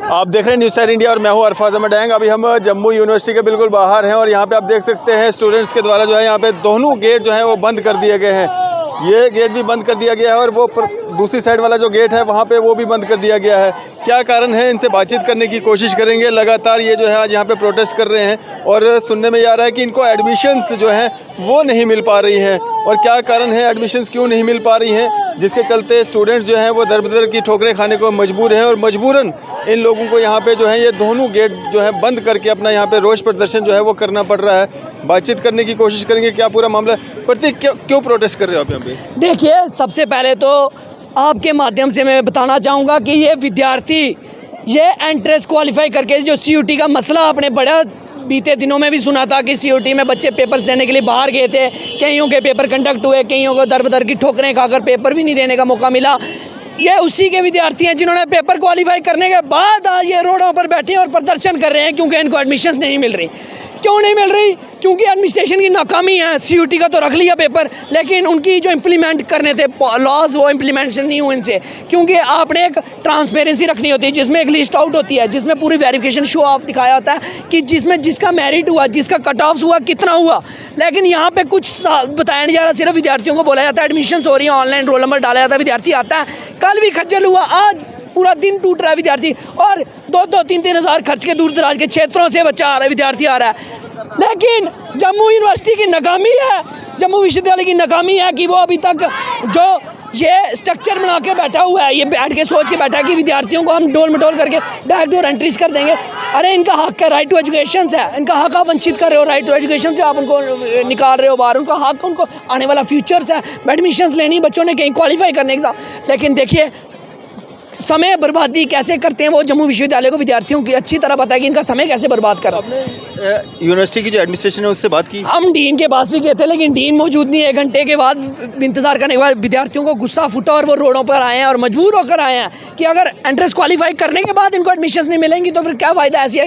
आप देख रहे हैं न्यूज़ 7 इंडिया और मैं हूं अरफाज अहमद डैंग। अभी हम जम्मू यूनिवर्सिटी के बिल्कुल बाहर हैं और यहाँ पे आप देख सकते हैं स्टूडेंट्स के द्वारा जो है यहाँ पे दोनों गेट जो है वो बंद कर दिए गए हैं। ये गेट भी बंद कर दिया गया है और वो दूसरी साइड वाला जो गेट है वहाँ पे वो भी बंद कर दिया गया है। क्या कारण है, इनसे बातचीत करने की कोशिश करेंगे। लगातार ये जो है आज यहाँ पे प्रोटेस्ट कर रहे हैं और सुनने में आ रहा है कि इनको एडमिशन्स जो हैं वो नहीं मिल पा रही हैं। और क्या कारण है, एडमिशन्स क्यों नहीं मिल पा रही हैं, जिसके चलते स्टूडेंट्स जो हैं वो दर बदर की ठोकरें खाने को मजबूर हैं और मजबूरन इन लोगों को यहाँ पे जो है ये दोनों गेट जो है बंद करके अपना यहाँ पे रोष प्रदर्शन जो है वो करना पड़ रहा है। बातचीत करने की कोशिश करेंगे क्या पूरा मामला है। प्रतीक, क्यों प्रोटेस्ट कर रहे हो आप यहाँ पे? देखिए, सबसे पहले तो आपके माध्यम से मैं बताना चाहूँगा कि ये विद्यार्थी ये एंट्रेंस क्वालिफाई करके जो CUT का मसला आपने बड़ा बीते दिनों में भी सुना था कि CUT में बच्चे पेपर्स देने के लिए बाहर गए थे, कईयों के पेपर कंडक्ट हुए, कईयों को दर बदर की ठोकरें खाकर पेपर भी नहीं देने का मौका मिला। ये उसी के विद्यार्थी हैं जिन्होंने पेपर क्वालिफाई करने के बाद आज ये रोडों पर बैठे और प्रदर्शन कर रहे हैं क्योंकि इनको एडमिशन्स नहीं मिल रही। क्यों नहीं मिल रही? क्योंकि एडमिनिस्ट्रेशन की नाकामी है। CUT का तो रख लिया पेपर, लेकिन उनकी जो इम्प्लीमेंट करने थे लॉज वो इम्प्लीमेंटेशन नहीं हुए इनसे। क्योंकि आपने एक ट्रांसपेरेंसी रखनी होती है जिसमें एक लिस्ट आउट होती है, जिसमें पूरी वेरिफिकेशन शो ऑफ दिखाया होता है कि जिसमें जिसका मेरिट हुआ, जिसका कट ऑफ हुआ, कितना हुआ। लेकिन यहाँ पे कुछ बताया नहीं जा रहा, सिर्फ विद्यार्थियों को बोला जाता है एडमिशन्स हो रही है, ऑनलाइन रोल नंबर डाला जाता है, विद्यार्थी आता है। कल भी खज्जल हुआ, आज पूरा दिन टूट रहा है विद्यार्थी और 2-3 हज़ार खर्च के दूर दराज के क्षेत्रों से बच्चा आ रहा है, विद्यार्थी आ रहा है। लेकिन जम्मू यूनिवर्सिटी की नाकामी है, जम्मू विश्वविद्यालय की नाकामी है कि वो अभी तक जो ये स्ट्रक्चर बना के बैठा हुआ है, ये बैठ के सोच के बैठा है कि विद्यार्थियों को हम डोल मटोल करके डायरेक्ट डोर एंट्रीज कर देंगे। अरे इनका हक है, राइट टू एजुकेशन है, इनका हक आप वंचित कर रहे हो। राइट टू एजुकेशन से आप उनको निकाल रहे हो बाहर, उनका हक, उनको आने वाला फ्यूचर्स है, एडमिशन्स लेनी बच्चों ने कहीं क्वालिफाई करने के साथ। लेकिन देखिए समय बर्बादी कैसे करते हैं वो जम्मू विश्वविद्यालय को विद्यार्थियों की अच्छी तरह पता है कि इनका समय कैसे बर्बाद कर रहा है। यूनिवर्सिटी की जो एडमिनिस्ट्रेशन है उससे बात की? हम डीन के पास भी गए थे, लेकिन डीन मौजूद नहीं है। 1 घंटे के बाद इंतजार करने के बाद विद्यार्थियों को गुस्सा फूटा और वो रोडों पर आए हैं और मजबूर होकर आए हैं कि अगर एंट्रेंस क्वालिफाई करने के बाद इनको एडमिशन्स नहीं मिलेंगी तो फिर क्या फ़ायदा ऐसी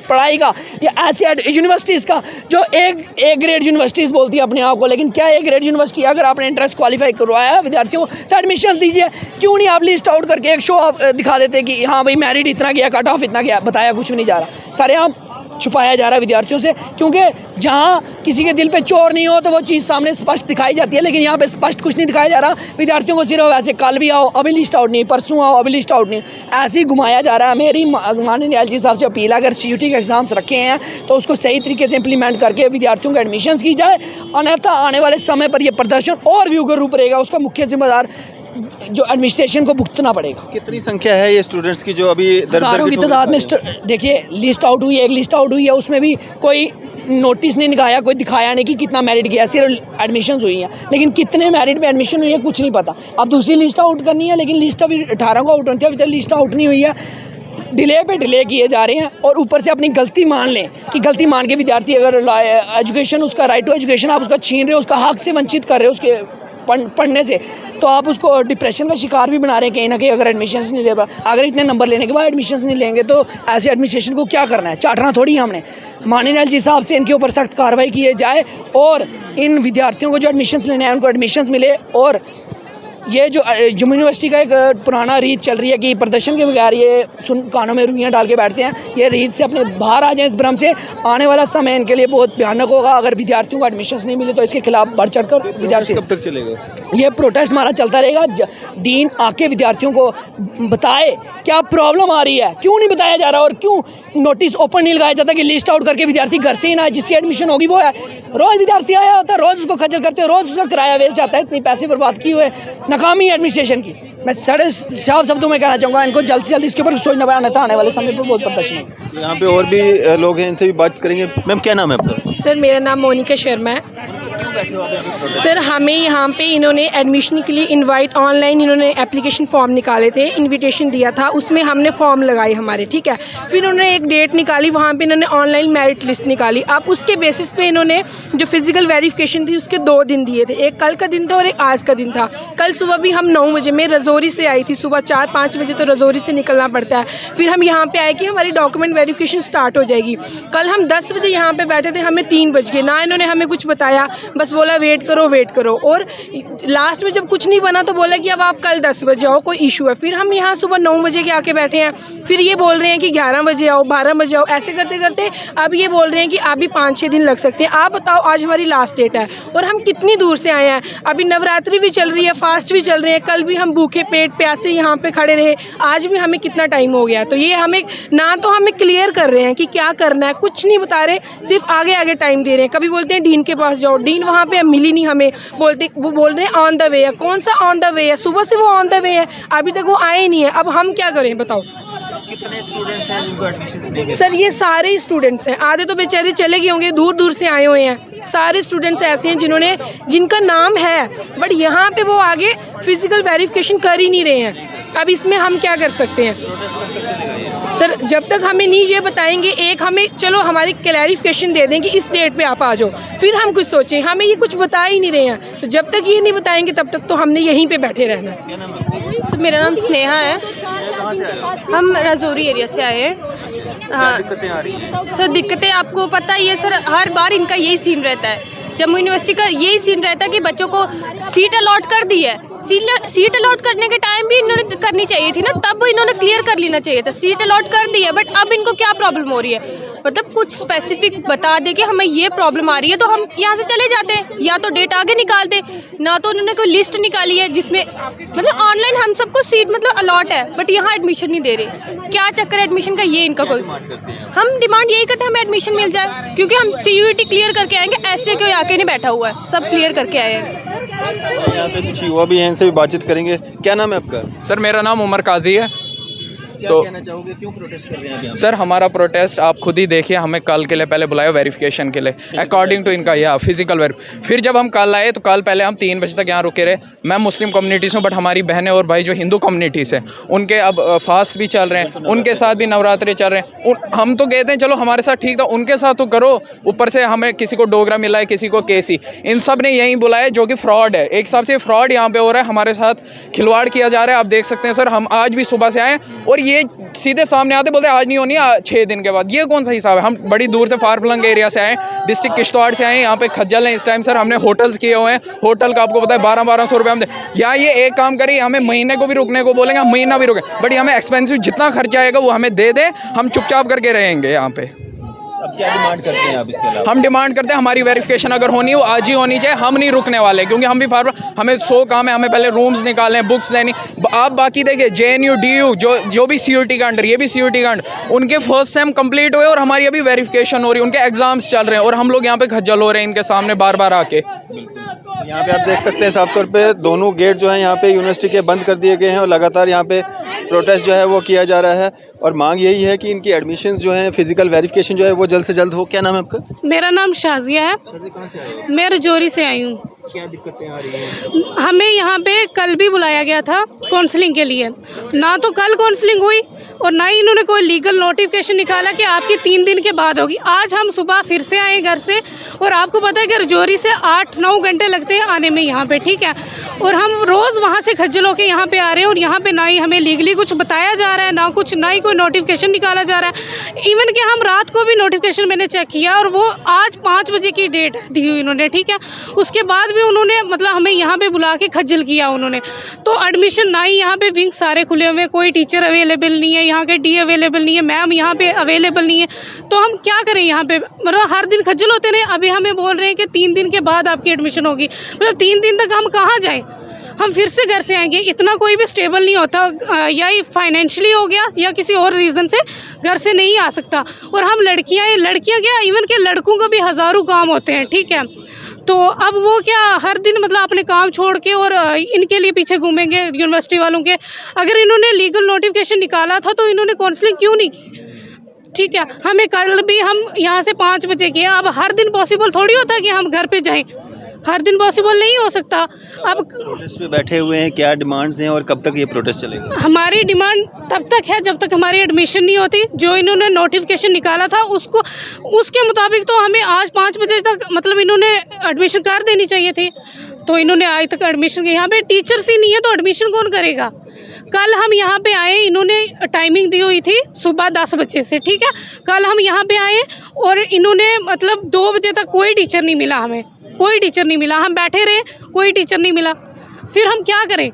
पढ़ाई का या ऐसी यूनिवर्सिटीज़ का जो ए ग्रेड यूनिवर्सिटीज़ बोलती है अपने आप को। लेकिन क्या ए ग्रेड यूनिवर्सिटी अगर आपने एंट्रेंस क्वालिफाई करवाया है विद्यार्थियों को तो एडमिशन दीजिए। क्यों नहीं आप लिस्ट आउट करके एक शो ऑफ दिखा देते कि हाँ भाई मेरिट इतना गया, कट ऑफ इतना गया, बताया कुछ नहीं जा रहा, सारे आप छुपाया जा रहा है विद्यार्थियों से। क्योंकि जहाँ किसी के दिल पे चोर नहीं हो तो वो चीज़ सामने स्पष्ट दिखाई जाती है, लेकिन यहाँ पे स्पष्ट कुछ नहीं दिखाया जा रहा। विद्यार्थियों को सिर्फ ऐसे कल भी आओ अभी लिस्ट आउट नहीं, परसों आओ अभी लिस्ट आउट नहीं, ऐसे ही घुमाया जा रहा है। मेरी माननीय LG साहब से अपील है, अगर CUT के एग्जाम्स रखे हैं तो उसको सही तरीके से इम्प्लीमेंट करके विद्यार्थियों को एडमिशन्स की जाए, अन्यथा आने वाले समय पर यह प्रदर्शन और भी उग्र रूप रहेगा। उसका मुख्य जिम्मेदार जो एडमिनिस्ट्रेशन को भुगतना पड़ेगा। कितनी संख्या है ये स्टूडेंट्स की जो अभी हज़ारों की तादाद में देखिए लिस्ट आउट हुई है, एक लिस्ट आउट हुई है, उसमें भी कोई नोटिस नहीं निकाया, कोई दिखाया नहीं कि कितना मेरिट गया, सिर्फ एडमिशन्स हुई हैं। लेकिन कितने मेरिट में एडमिशन हुई है कुछ नहीं पता। अब दूसरी लिस्ट आउट करनी है, लेकिन लिस्ट अभी 18 को आउट होती है, अभी तक लिस्ट आउट नहीं हुई है। डिले पे डिले किए जा रहे हैं और ऊपर से अपनी गलती मान लें कि गलती मान के विद्यार्थी अगर एजुकेशन, उसका राइट टू एजुकेशन आप उसका छीन रहे हो, उसका हक से वंचित कर रहे हो उसके पढ़ने से, तो आप उसको डिप्रेशन का शिकार भी बना रहे हैं कहीं ना कहीं। अगर एडमिशन्स नहीं ले पा, अगर इतने नंबर लेने के बाद एडमिशन्स नहीं लेंगे तो ऐसे एडमिनिस्ट्रेशन को क्या करना है, चाटना थोड़ी है हमने। माननीय LG साहब से इनके ऊपर सख्त कार्रवाई किए जाए और इन विद्यार्थियों को जो एडमिशन्स लेने हैं उनको एडमिशन्स मिले। और ये जो जम्मू यूनिवर्सिटी का एक पुराना रीत चल रही है कि प्रदर्शन के बगैर ये कानों में रुइयाँ डाल के बैठते हैं, ये रीत से अपने बाहर आ जाएं इस भ्रम से। आने वाला समय इनके लिए बहुत भयानक होगा अगर विद्यार्थियों को एडमिशन्स नहीं मिले तो इसके खिलाफ बढ़ चढ़ कर विद्यार्थी। कब तक चलेगा ये प्रोटेस्ट हमारा चलता रहेगा। डीन आके विद्यार्थियों को बताए क्या प्रॉब्लम आ रही है, क्यों नहीं बताया जा रहा और क्यों नोटिस ओपन नहीं लगाया जाता कि लिस्ट आउट करके विद्यार्थी घर से ही ना, जिसकी एडमिशन होगी वो है। रोज़ विद्यार्थी आया होता है, रोज़ उसको खज्जल करते हो, रोज़ उसका किराया वेस्ट जाता है, इतनी पैसे बर्बाद किए हुए। नाकामी है एडमिनिस्ट्रेशन की। मैं साफ शब्दों में कहना चाहूँगा इनको जल्द से जल्द इसके ऊपर सोचना पड़ा, नहीं तो आने वाले समय पर बहुत प्रदर्शन है। यहाँ पे और भी लोग हैं, इनसे भी बात करेंगे। मैम क्या नाम है आपका? सर मेरा नाम मोनिका शर्मा है। सर हमें यहाँ पे इन्होंने एडमिशन के लिए इनवाइट ऑनलाइन इन्होंने एप्लीकेशन फॉर्म निकाले थे, इनविटेशन दिया था, उसमें हमने फॉर्म लगाए हमारे, ठीक है। फिर उन्होंने एक डेट निकाली, वहाँ पे इन्होंने ऑनलाइन मेरिट लिस्ट निकाली। अब उसके बेसिस पे इन्होंने जो फिजिकल वेरिफिकेशन थी उसके 2 दिन दिए थे, एक कल का दिन था और एक आज का दिन था। कल सुबह भी हम 9 बजे में रजौरी से आई थी, सुबह 4-5 बजे तो रजौरी से निकलना पड़ता है। फिर हम यहाँ पे आए कि हमारी डॉक्यूमेंट वेरिफिकेशन स्टार्ट हो जाएगी। कल हम 10 बजे यहाँ पे बैठे थे, हमें 3 बज गए, ना इन्होंने हमें कुछ बताया। बस बोला वेट करो। और लास्ट में जब कुछ नहीं बना तो बोला कि अब आप कल 10 बजे आओ, कोई इशू है। फिर हम यहाँ सुबह 9 बजे के आके बैठे हैं, फिर ये बोल रहे हैं कि 11 बजे आओ, 12 बजे आओ। ऐसे करते करते अब ये बोल रहे हैं कि अभी 5-6 दिन लग सकते हैं। आप बताओ, आज हमारी लास्ट डेट है और हम कितनी दूर से आए हैं। अभी नवरात्रि भी चल रही है, फास्ट भी चल रहे हैं। कल भी हम भूखे पेट प्यासे यहाँ पे खड़े रहे, आज भी हमें कितना टाइम हो गया। तो ये हमें ना तो हमें क्लियर कर रहे हैं कि क्या करना है, कुछ नहीं बता रहे, सिर्फ आगे आगे टाइम दे रहे हैं। कभी बोलते हैं डीन के पास जाओ, डीन वहाँ पे मिली नहीं हमें, वो बोल रहे हैं ऑन द वे है। कौन सा ऑन द वे है? सुबह से वो ऑन द वे है, अभी तक वो आए नहीं है। अब हम क्या करें बताओ। कितने स्टूडेंट्स हैं जिनको एडमिशन देंगे? सर ये सारे स्टूडेंट्स हैं, आधे तो बेचारे चले गए होंगे, दूर दूर से आए हुए हैं। सारे स्टूडेंट्स ऐसे हैं जिनका नाम है, बट यहाँ पे वो आगे फिजिकल वेरिफिकेशन कर ही नहीं रहे हैं। अब इसमें हम क्या कर सकते हैं? सर जब तक हमें नहीं ये बताएंगे, एक हमें चलो हमारी क्लैरिफिकेशन दे दें कि इस डेट पे आप आ जाओ, फिर हम कुछ सोचें। हमें ये कुछ बता ही नहीं रहे हैं, तो जब तक ये नहीं बताएंगे तब तक तो हमने यहीं पे बैठे रहना है। सर मेरा नाम स्नेहा है, हम राजौरी एरिया से आए हैं। हाँ दिक्कतें आ रही हैं? सर दिक्कतें आपको पता ही है सर, हर बार इनका यही सीन रहता है। जम्मू यूनिवर्सिटी का यही सीन रहता है कि बच्चों को सीट अलॉट कर दी है। सीट अलॉट करने के टाइम भी इन्होंने करनी चाहिए थी ना, तब इन्होंने क्लियर कर लेना चाहिए था। सीट अलॉट कर दी है, बट अब इनको क्या प्रॉब्लम हो रही है? मतलब कुछ स्पेसिफिक बता दे कि हमें ये प्रॉब्लम आ रही है तो हम यहाँ से चले जाते हैं, या तो डेट आगे निकालते। ना तो उन्होंने कोई लिस्ट निकाली है जिसमें मतलब ऑनलाइन हम सबको सीट मतलब अलॉट है, बट यहाँ एडमिशन नहीं दे रहे। क्या चक्कर है एडमिशन का, ये इनका कोई। हम डिमांड यही करते हैं हमें एडमिशन मिल जाए, क्योंकि हम CUET क्लियर करके आएंगे, ऐसे कोई आके नहीं बैठा हुआ है, सब क्लियर करके आए हैं। यहाँ पे कुछ युवा भी हैं, इनसे भी बातचीत करेंगे। क्या नाम है आपका? सर मेरा नाम उमर काजी है। क्या तो कहना चाहोगे, क्यों प्रोटेस्ट कर रहे हैं आप? सर हमारा प्रोटेस्ट आप खुद ही देखिए, हमें कल के लिए पहले बुलाया वेरिफिकेशन के लिए अकॉर्डिंग टू इनका या फिजिकल वेरिफिकेशन। फिर जब हम कल आए तो कल पहले हम 3 बजे तक यहाँ रुके रहे। मैं मुस्लिम कम्युनिटी से हूँ, बट हमारी बहनें और भाई जो हिंदू कम्युनिटी से, उनके अब फास्ट भी चल रहे हैं, उनके साथ भी नवरात्रि चल रहे हैं। हम तो कहते हैं चलो हमारे साथ ठीक था, उनके साथ तो करो। ऊपर से हमें किसी को डोगरा मिला है, किसी को केसी, इन सब ने यही बुलाया जो कि फ्रॉड है। एक हिसाब से फ्रॉड यहाँ पे हो रहा है, हमारे साथ खिलवाड़ किया जा रहा है। आप देख सकते हैं सर, हम आज भी सुबह से आए और ये सीधे सामने आते बोलते आज नहीं होनी, 6 दिन के बाद। ये कौन सा हिसाब है? हम बड़ी दूर से फार फ्लंग एरिया से आए, डिस्ट्रिक्ट किश्तवाड़ से आए, यहाँ पे खज्जल हैं इस टाइम। सर हमने होटल्स किए हुए हैं, होटल का आपको पता है 1200 रुपये हम दे। या ये एक काम करिए, हमें महीने को भी रुकने को बोलेंगे, हम महीना भी रुके, बट हमें एक्सपेंसिव जितना खर्चा आएगा वो हमें दे दें, हम चुपचाप करके रहेंगे यहाँ पे। अब क्या डिमांड करते हैं आप इसके अलावा? हम डिमांड करते हैं हमारी वेरिफिकेशन अगर होनी हो आज ही होनी चाहिए, हम नहीं रुकने वाले, क्योंकि हम भी हमें 100 काम है, हमें पहले रूम्स निकालने, बुक्स लेनी। आप बाकी देखिए JNU DU जो भी CUET का अंडर, ये भी CUET का अंडर, उनके फर्स्ट सेम कंप्लीट हुए और हमारी अभी वेरिफिकेशन हो रही है, उनके एग्जाम्स चल रहे हैं और हम लोग यहाँ पे खज्जल हो रहे हैं इनके सामने बार बार आके। यहाँ पे आप देख सकते हैं साफ तौर पे दोनों गेट जो है यहाँ पे यूनिवर्सिटी के बंद कर दिए गए हैं और लगातार यहाँ पे प्रोटेस्ट जो है वो किया जा रहा है और मांग यही है कि इनकी एडमिशन्स जो हैं, फिजिकल वेरिफिकेशन जो है वो जल्द से जल्द हो। क्या नाम है आपका? मेरा नाम शाजिया है, कहाँ से आए हो? मैं राजौरी से आई हूँ। क्या दिक्कतें आ रही हैं? हमें यहाँ पे कल भी बुलाया गया था काउंसलिंग के लिए, ना तो कल काउंसलिंग हुई और ना ही इन्होंने कोई लीगल नोटिफिकेशन निकाला कि आपकी 3 दिन के बाद होगी। आज हम सुबह फिर से आए घर से, और आपको पता है कि राजौरी से 8-9 घंटे लगते हैं आने में यहाँ पे, ठीक है। और हम रोज़ वहाँ से खज्जल होकर यहाँ पे आ रहे हैं और यहाँ पे ना ही हमें लीगली कुछ बताया जा रहा है, ना ही कोई नोटिफिकेशन निकाला जा रहा है। इवन कि हम रात को भी नोटिफिकेशन मैंने चेक किया और वो आज 5 बजे की डेट दी हुई इन्होंने, ठीक है। उसके बाद भी उन्होंने मतलब हमें यहाँ पे बुला के खज्जल किया उन्होंने। तो एडमिशन ना ही यहाँ पे विंग सारे खुले हुए, कोई टीचर अवेलेबल नहीं है, यहाँ के डी अवेलेबल नहीं है, मैम यहाँ पे अवेलेबल नहीं है। तो हम क्या करें यहाँ पे, मतलब हर दिन खज्जल होते रहे। अभी हमें बोल रहे हैं कि 3 दिन के बाद आपकी एडमिशन होगी, मतलब 3 दिन तक हम कहाँ जाएँ? हम फिर से घर से आएंगे। इतना कोई भी स्टेबल नहीं होता, या ही फाइनेंशियली हो गया या किसी और रीज़न से घर से नहीं आ सकता। और हम लड़कियाँ क्या, इवन के लड़कों को भी हज़ारों काम होते हैं, ठीक है। तो अब वो क्या हर दिन मतलब अपने काम छोड़ के और इनके लिए पीछे घूमेंगे यूनिवर्सिटी वालों के। अगर इन्होंने लीगल नोटिफिकेशन निकाला था तो इन्होंने काउंसलिंग क्यों नहीं की, ठीक है। हमें कल भी हम यहाँ से 5 बजे गए, अब हर दिन पॉसिबल थोड़ी होता है कि हम घर पे जाएं, हर दिन पॉसिबल नहीं हो सकता। अब प्रोटेस्ट पे बैठे हुए हैं, क्या डिमांड्स हैं और कब तक ये प्रोटेस्ट चलेगा? हमारी डिमांड तब तक है जब तक हमारी एडमिशन नहीं होती। जो इन्होंने नोटिफिकेशन निकाला था उसके मुताबिक तो हमें आज 5 बजे तक मतलब इन्होंने एडमिशन कर देनी चाहिए थी। तो इन्होंने आज तक एडमिशन, यहाँ पे टीचर्स ही नहीं है तो एडमिशन कौन करेगा? कल हम यहाँ पे आए, इन्होंने टाइमिंग दी हुई थी सुबह 10 बजे से, ठीक है। कल हम यहाँ पे आए और इन्होंने मतलब 2 बजे तक कोई टीचर नहीं मिला हमें, कोई टीचर नहीं मिला। हम बैठे रहे, कोई टीचर नहीं मिला, फिर हम क्या करें।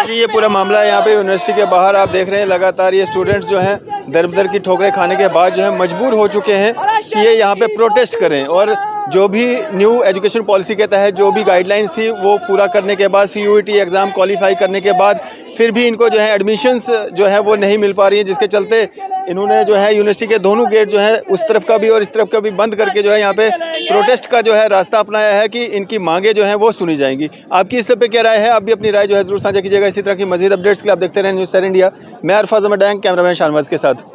ये पूरा मामला है यहाँ पे यूनिवर्सिटी के बाहर। आप देख रहे हैं लगातार ये स्टूडेंट्स जो हैं दर बदर की ठोकरें खाने के बाद जो है मजबूर हो चुके हैं कि ये यहाँ पे प्रोटेस्ट करें, और जो भी न्यू एजुकेशन पॉलिसी के तहत जो भी गाइडलाइंस थी वो पूरा करने के बाद, CUET एग्ज़ाम क्वालिफाई करने के बाद फिर भी इनको जो है एडमिशन्स जो है वो नहीं मिल पा रही है, जिसके चलते इन्होंने जो है यूनिवर्सिटी के दोनों गेट जो है उस तरफ का भी और इस तरफ का भी बंद करके जो है यहाँ पे प्रोटेस्ट का जो है रास्ता अपनाया है कि इनकी मांगे जो हैं वो सुनी जाएंगी। आपकी इस पे क्या राय है? आप भी अपनी राय जो है ज़रूर साझा कीजिएगा। इसी तरह की मज़ीद अपडेट्स के लिए आप देखते रहें न्यूज़ 7 इंडिया। मैं अरफाज अहमद डैंग, कैमरामैन शाहनवाज के साथ।